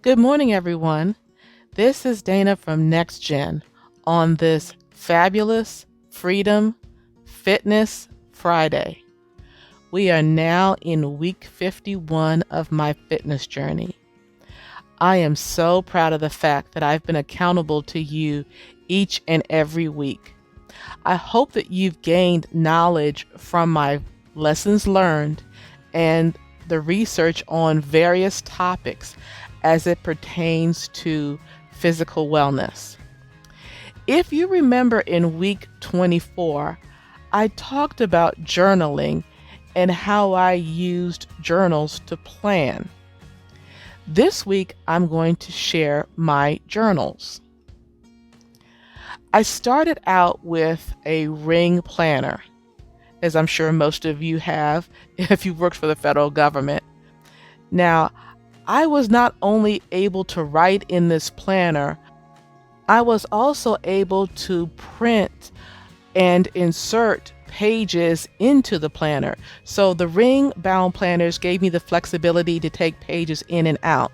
Good morning, everyone. This is Dana from NexGen on this fabulous Freedom Fitness Friday. We are now in week 51 of my fitness journey. I am so proud of the fact that I've been accountable to you each and every week. I hope that you've gained knowledge from my lessons learned and the research on various topics as it pertains to physical wellness. If you remember in week 24, I talked about journaling and how I used journals to plan. This week, I'm going to share my journals. I started out with a ring planner, as I'm sure most of you have if you worked for the federal government. Now, I was not only able to write in this planner, I was also able to print and insert pages into the planner. So the ring-bound planners gave me the flexibility to take pages in and out.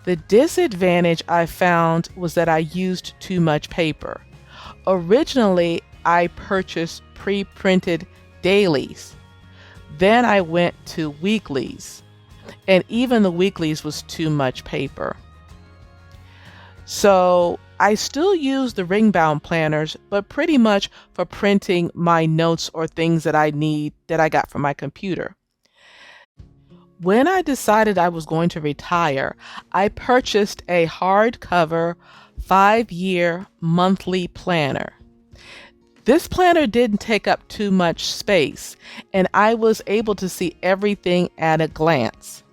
The disadvantage I found was that I used too much paper. Originally, I purchased pre-printed dailies. Then I went to weeklies. And even the weeklies was too much paper. So I still use the ring-bound planners, but pretty much for printing my notes or things that I need that I got from my computer. When I decided I was going to retire, I purchased a hardcover 5-year monthly planner. This planner didn't take up too much space, and I was able to see everything at a glance.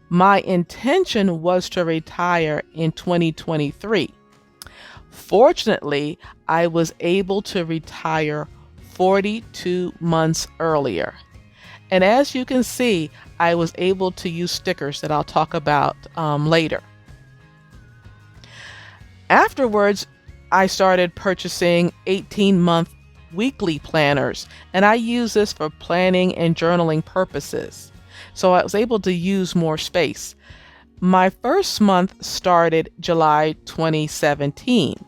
My intention was to retire in 2023. Fortunately, I was able to retire 42 months earlier. And as you can see, I was able to use stickers that I'll talk about later. Afterwards, I started purchasing 18-month weekly planners, and I use this for planning and journaling purposes. So I was able to use more space. My first month started July 2017.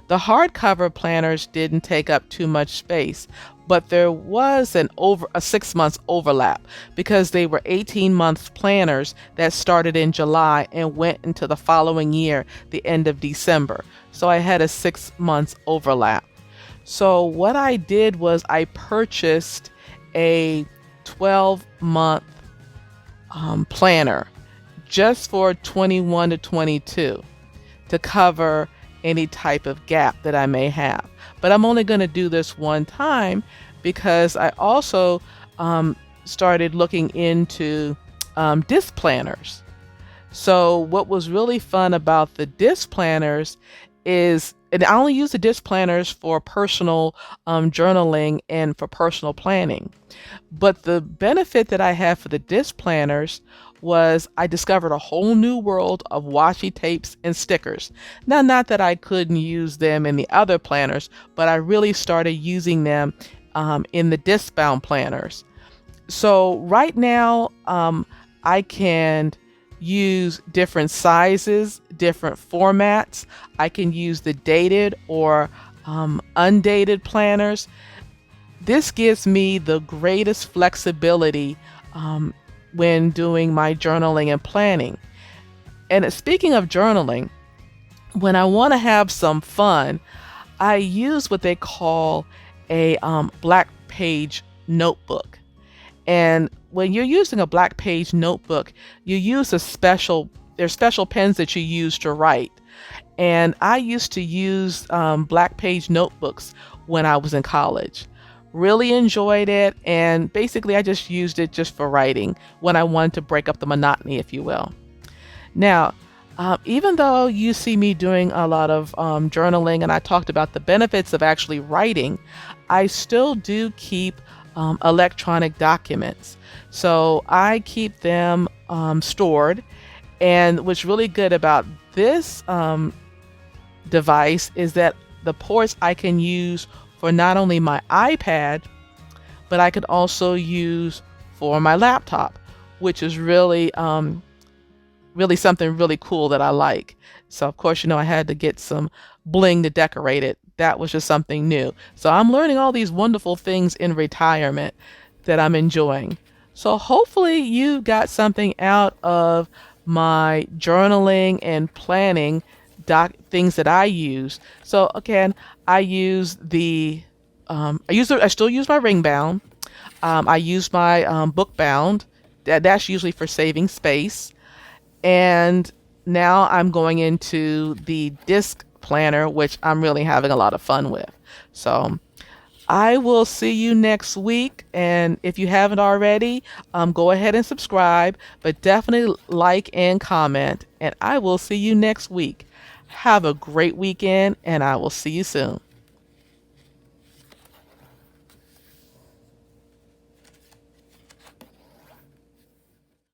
The hardcover planners didn't take up too much space, but there was a 6 months overlap because they were 18-month planners that started in July and went into the following year, the end of December. So I had a 6 months overlap. So what I did was I purchased a 12-month planner just for 21 to 22 to cover any type of gap that I may have. But I'm only going to do this one time because I also started looking into disc planners. So what was really fun about the disc planners is, and I only use the disc planners for personal journaling and for personal planning. But the benefit that I have for the disc planners was I discovered a whole new world of washi tapes and stickers. Now, not that I couldn't use them in the other planners, but I really started using them in the disc-bound planners. So right now, I can use different sizes, different formats. I can use the dated or undated planners. This gives me the greatest flexibility when doing my journaling and planning. And speaking of journaling, when I want to have some fun, I use what they call a black page notebook. And when you're using a black page notebook, you use there's special pens that you use to write. And I used to use black page notebooks when I was in college. Really enjoyed it, and basically I just used it just for writing when I wanted to break up the monotony, if you will. Now, even though you see me doing a lot of journaling, and I talked about the benefits of actually writing, I still do keep electronic documents. So I keep them stored, and what's really good about this device is that the ports I can use for not only my iPad, but I could also use for my laptop, which is really really something really cool that I like. So of course, I had to get some bling to decorate it. That was just something new. So I'm learning all these wonderful things in retirement that I'm enjoying. So hopefully you got something out of my journaling and planning things that I use. So again, I use I still use my ring bound. I use my book bound. That's usually for saving space. And now I'm going into the disc planner, which I'm really having a lot of fun with. So I will see you next week. And if you haven't already, go ahead and subscribe, but definitely like and comment. And I will see you next week. Have a great weekend, and I will see you soon.